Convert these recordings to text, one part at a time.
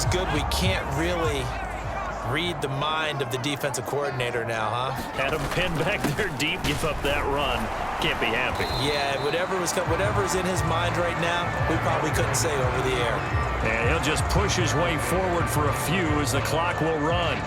this good, we can't really read the mind of the defensive coordinator now, huh? Had him pinned back there deep, give up that run. Can't be happy. Yeah, whatever's in his mind right now, we probably couldn't say over the air. And he'll just push his way forward for a few as the clock will run.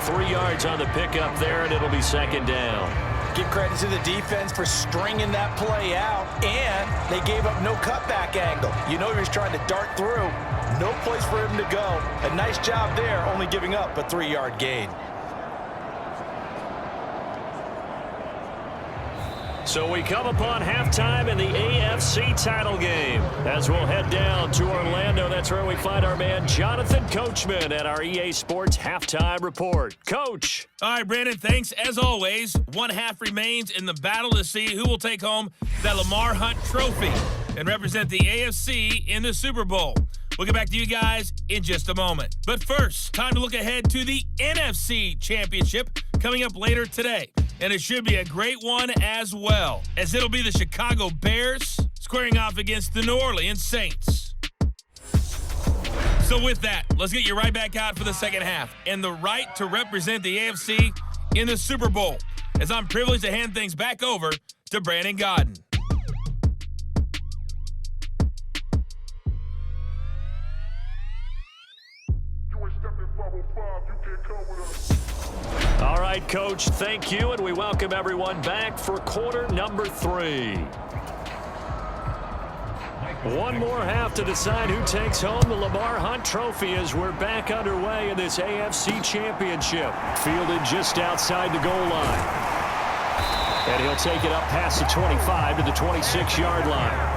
3 yards on the pickup there, and it'll be second down. Give credit to the defense for stringing that play out, and they gave up no cutback angle. You know he was trying to dart through. No place for him to go. A nice job there, only giving up a 3-yard gain. So we come upon halftime in the AFC title game. As we'll head down to Orlando, that's where we find our man Jonathan Coachman at our EA Sports Halftime Report. Coach. All right, Brandon, thanks. As always, one half remains in the battle to see who will take home that Lamar Hunt trophy and represent the AFC in the Super Bowl. We'll get back to you guys in just a moment. But first, time to look ahead to the NFC Championship coming up later today. And it should be a great one as well, as it'll be the Chicago Bears squaring off against the New Orleans Saints. So with that, let's get you right back out for the second half and the right to represent the AFC in the Super Bowl, as I'm privileged to hand things back over to Brandon Godden. All right, Coach, thank you, and we welcome everyone back for quarter number 3. One more half to decide who takes home the Lamar Hunt trophy as we're back underway in this AFC Championship. Fielded just outside the goal line. And he'll take it up past the 25 to the 26-yard line.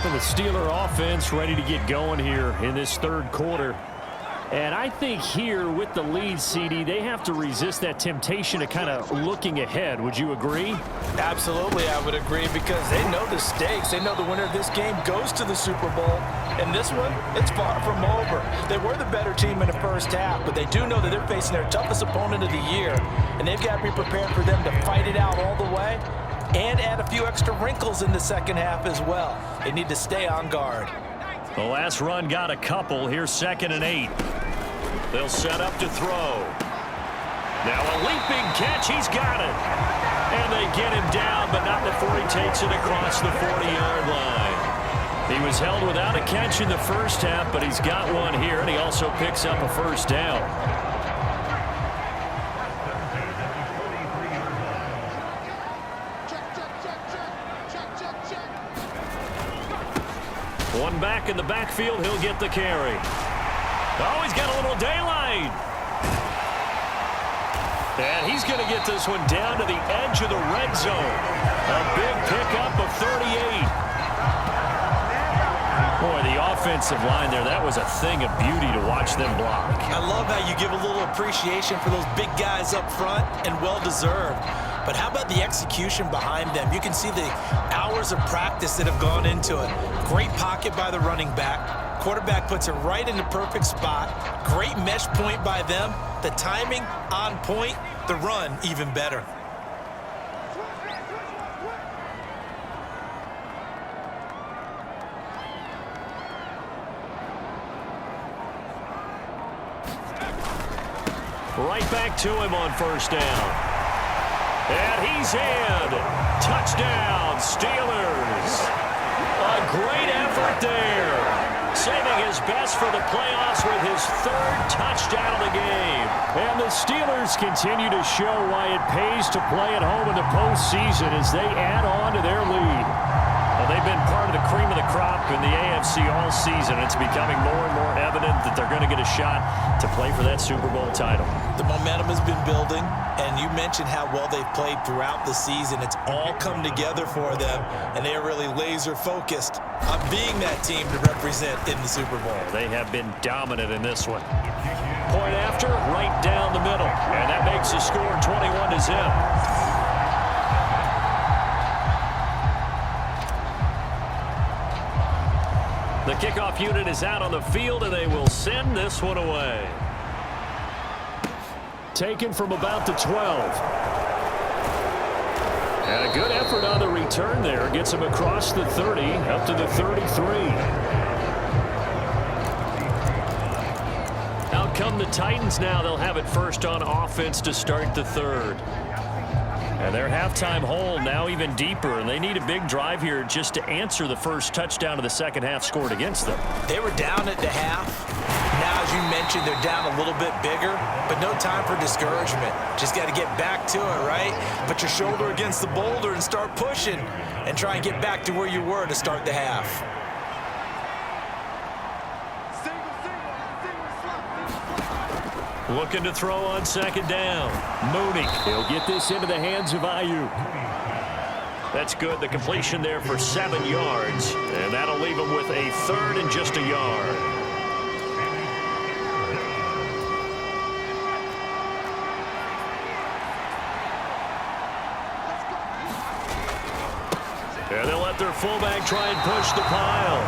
The Steeler offense ready to get going here in this third quarter. And I think here with the lead, CD, they have to resist that temptation to kind of looking ahead. Would you agree? Absolutely, I would agree, because they know the stakes. They know the winner of this game goes to the Super Bowl. And this one, it's far from over. They were the better team in the first half, but they do know that they're facing their toughest opponent of the year. And they've got to be prepared for them to fight it out all the way and add a few extra wrinkles in the second half as well. They need to stay on guard. The last run got a couple. Here's 2nd and 8. They'll set up to throw. Now a leaping catch. He's got it. And they get him down, but not before he takes it across the 40-yard line. He was held without a catch in the first half, but he's got one here, and he also picks up a first down. One back in the backfield, he'll get the carry. Oh, he's got a little daylight. And he's going to get this one down to the edge of the red zone. A big pickup of 38. Boy, the offensive line there, that was a thing of beauty to watch them block. I love how you give a little appreciation for those big guys up front, and well-deserved. But how about the execution behind them? You can see the hours of practice that have gone into it. Great pocket by the running back. Quarterback puts it right in the perfect spot. Great mesh point by them. The timing on point. The run even better. Right back to him on first down. And he's in. Touchdown, Steelers. A great effort there. Saving his best for the playoffs with his 3rd touchdown of the game. And the Steelers continue to show why it pays to play at home in the postseason as they add on to their lead. Well, they've been part of the cream of the crop in the AFC all season. It's becoming more and more evident that they're going to get a shot to play for that Super Bowl title. The momentum has been building, and you mentioned how well they've played throughout the season. It's all come together for them, and they are really laser-focused on being that team to represent in the Super Bowl. They have been dominant in this one. Point after, right down the middle, and that makes the score 21-0. The kickoff unit is out on the field, and they will send this one away. Taken from about the 12. And a good effort on the return there. Gets him across the 30, up to the 33. Out come the Titans now. They'll have it first on offense to start the third. And their halftime hole now even deeper, and they need a big drive here just to answer the first touchdown of the second half scored against them. They were down at the half. Now, as you mentioned, they're down a little bit bigger, but no time for discouragement. Just got to get back to it, right? Put your shoulder against the boulder and start pushing and try and get back to where you were to start the half. Looking to throw on second down. Mooney. He'll get this into the hands of Ayuk. That's good. The completion there for 7 yards. And that'll leave him with a third and just a yard. And they'll let their fullback try and push the pile.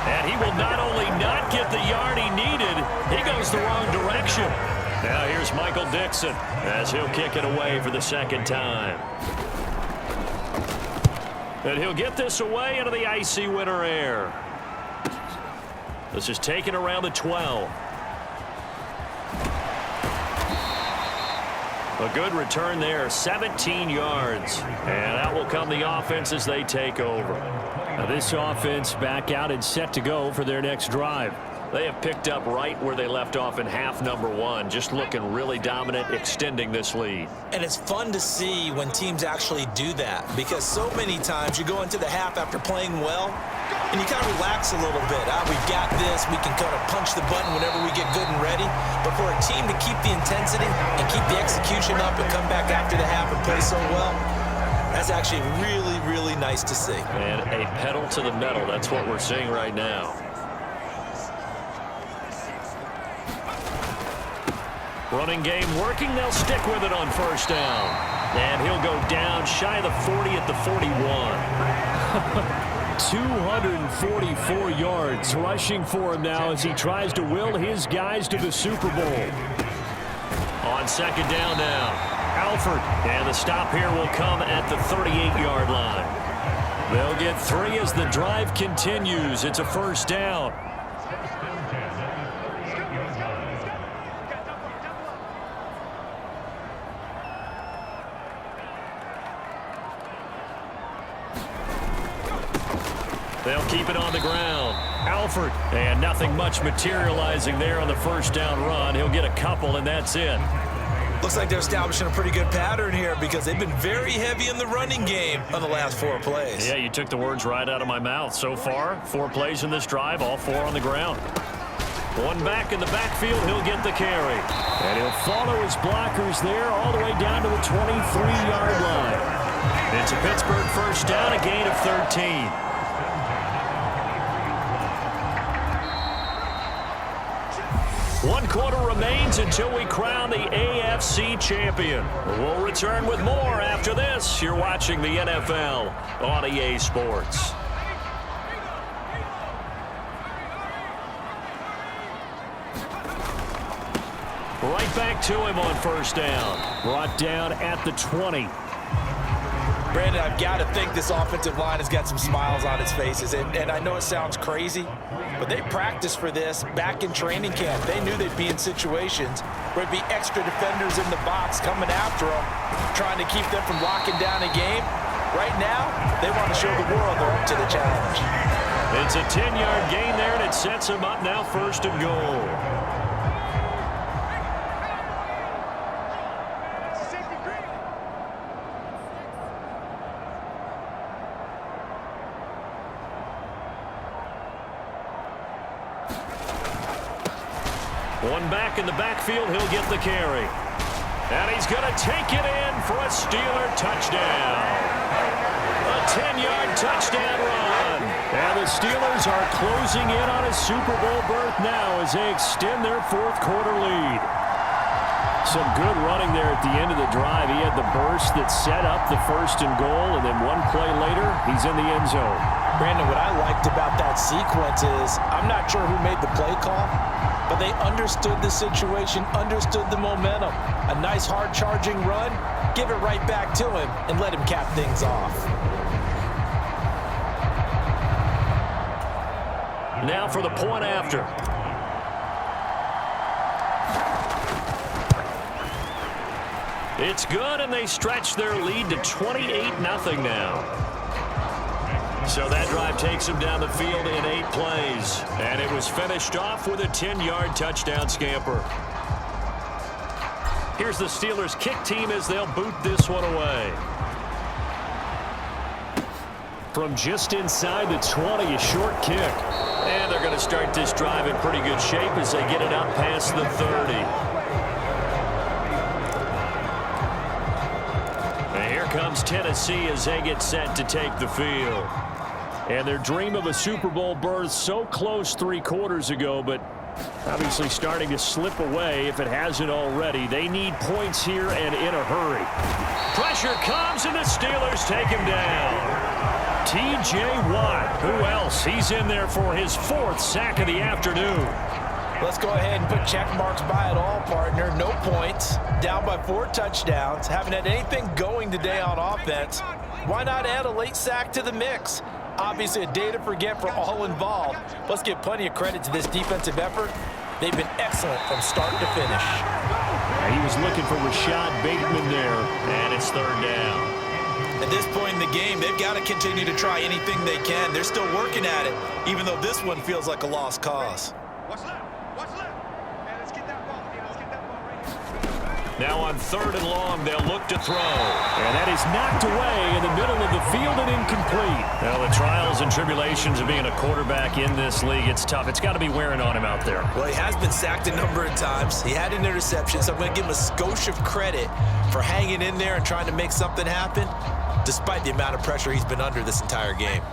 And he will not only not get the yard he needed, he goes the wrong direction. Now here's Michael Dixon as he'll kick it away for the second time. And he'll get this away into the icy winter air. This is taken around the 12. A good return there, 17 yards. And out will come the offense as they take over. Now this offense back out and set to go for their next drive. They have picked up right where they left off in half number 1, just looking really dominant, extending this lead. And it's fun to see when teams actually do that, because so many times you go into the half after playing well, and you kind of relax a little bit. We've got this. We can kind of punch the button whenever we get good and ready. But for a team to keep the intensity and keep the execution up and come back after the half and play so well, that's actually really, really nice to see. And a pedal to the metal. That's what we're seeing right now. Running game working. They'll stick with it on first down. And he'll go down shy of the 40 at the 41. 244 yards rushing for him now as he tries to will his guys to the Super Bowl. On second down now, Alford. And the stop here will come at the 38-yard line. They'll get 3 as the drive continues. It's a first down. They'll keep it on the ground. Alford. And nothing much materializing there on the first down run. He'll get a couple, and that's it. Looks like they're establishing a pretty good pattern here because they've been very heavy in the running game on the last 4 plays. Yeah, you took the words right out of my mouth. So far, 4 plays in this drive, all 4 on the ground. 1 back in the backfield, he'll get the carry. And he'll follow his blockers there all the way down to the 23-yard line. It's a Pittsburgh first down, a gain of 13. One quarter remains until we crown the AFC champion. We'll return with more after this. You're watching the NFL on EA Sports. Right back to him on first down. Brought down at the 20. Brandon, I've got to think this offensive line has got some smiles on its faces. And I know it sounds crazy, but they practiced for this back in training camp. They knew they'd be in situations where it'd be extra defenders in the box coming after them, trying to keep them from locking down a game. Right now, they want to show the world they're up to the challenge. It's a 10-yard gain there, and it sets them up now first and goal. One back in the backfield, he'll get the carry. And he's going to take it in for a Steeler touchdown. A 10-yard touchdown run. And the Steelers are closing in on a Super Bowl berth now as they extend their 4th quarter lead. Some good running there at the end of the drive. He had the burst that set up the first and goal, and then 1 play later, he's in the end zone. Brandon, what I liked about that sequence is I'm not sure who made the play call, but they understood the situation, understood the momentum. A nice hard-charging run, give it right back to him and let him cap things off. Now for the point after. It's good, and they stretch their lead to 28-0 now. So that drive takes them down the field in 8 plays. And it was finished off with a 10-yard touchdown scamper. Here's the Steelers' kick team as they'll boot this one away. From just inside the 20, a short kick. And they're going to start this drive in pretty good shape as they get it up past the 30. And here comes Tennessee as they get set to take the field. And their dream of a Super Bowl berth so close 3 quarters ago, but obviously starting to slip away if it hasn't already. They need points here and in a hurry. Pressure comes and the Steelers take him down. T.J. Watt, who else? He's in there for his 4th sack of the afternoon. Let's go ahead and put check marks by it all, partner. No points, down by 4 touchdowns, haven't had anything going today on offense. Why not add a late sack to the mix? Obviously a day to forget for all involved. Let's give plenty of credit to this defensive effort. They've been excellent from start to finish. He was looking for Rashad Bateman there, and it's 3rd down. At this point in the game, they've got to continue to try anything they can. They're still working at it, even though this one feels like a lost cause. Watch left. Watch left. Hey, let's get that ball. Yeah, let's get that ball right here. Now on 3rd and long, they'll look to throw. And that is knocked away in the middle of the field and incomplete. Now the trials and tribulations of being a quarterback in this league, it's tough. It's got to be wearing on him out there. Well, he has been sacked a number of times. He had an interception, so I'm going to give him a skosh of credit for hanging in there and trying to make something happen, despite the amount of pressure he's been under this entire game.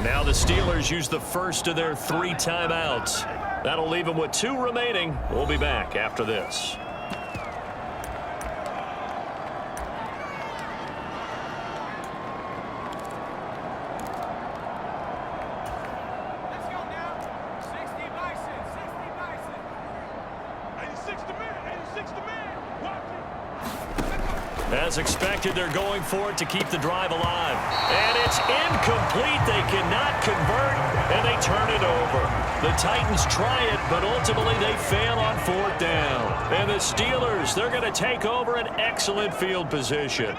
Now the Steelers use the first of their 3 timeouts. That'll leave them with 2 remaining. We'll be back after this. Let's go now. 60 Bison. 60 Bison. 86 to man. 86 to man. Watch it. As expected, they're going for it to keep the drive alive. And it's incomplete. They cannot convert, and they turn it over. The Titans try it, but ultimately they fail on 4th down. And the Steelers, they're going to take over an excellent field position.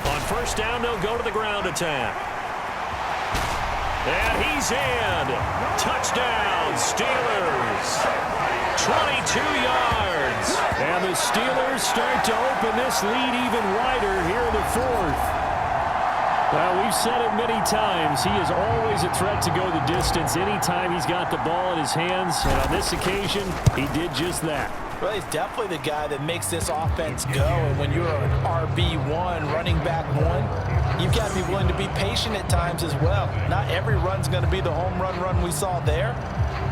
On 1st down, they'll go to the ground attack. And he's in. Touchdown, Steelers. 22 yards. And the Steelers start to open this lead even wider here in the 4th. Well, we've said it many times. He is always a threat to go the distance anytime he's got the ball in his hands. And on this occasion, he did just that. Well, he's definitely the guy that makes this offense go. And when you're an RB1, running back 1, you've got to be willing to be patient at times as well. Not every run's going to be the home run we saw there.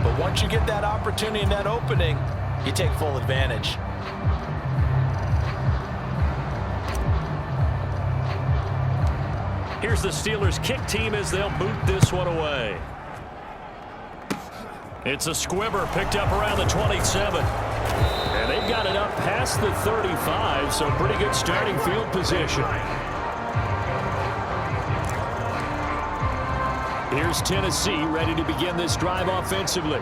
But once you get that opportunity and that opening, you take full advantage. Here's the Steelers' kick team as they'll boot this one away. It's a squibber picked up around the 27. And they've got it up past the 35, so pretty good starting field position. Here's Tennessee ready to begin this drive offensively.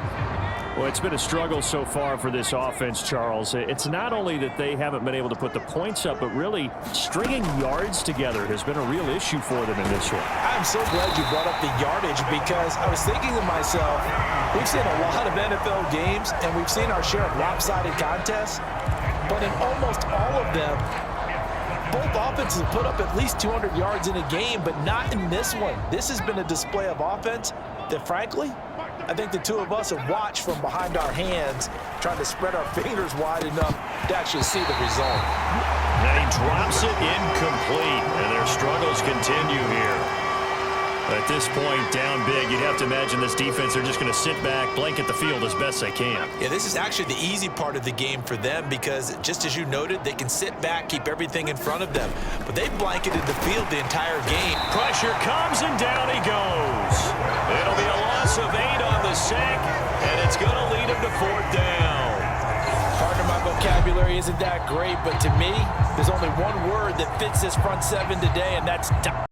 Well, it's been a struggle so far for this offense, Charles. It's not only that they haven't been able to put the points up, but really stringing yards together has been a real issue for them in this one. I'm so glad you brought up the yardage because I was thinking to myself, we've seen a lot of NFL games and we've seen our share of lopsided contests, but in almost all of them, both offenses put up at least 200 yards in a game, but not in this one. This has been a display of offense that, frankly, I think the two of us have watched from behind our hands, trying to spread our fingers wide enough to actually see the result. And he drops it incomplete, and their struggles continue here. At this point, down big, you'd have to imagine this defense are just going to sit back, blanket the field as best they can. Yeah, this is actually the easy part of the game for them because, just as you noted, they can sit back, keep everything in front of them. But they've blanketed the field the entire game. Pressure comes, and down he goes. It'll be a loss of 8 on the sack, and it's going to lead him to 4th down. Partner, my vocabulary isn't that great, but to me, there's only one word that fits this front seven today, and that's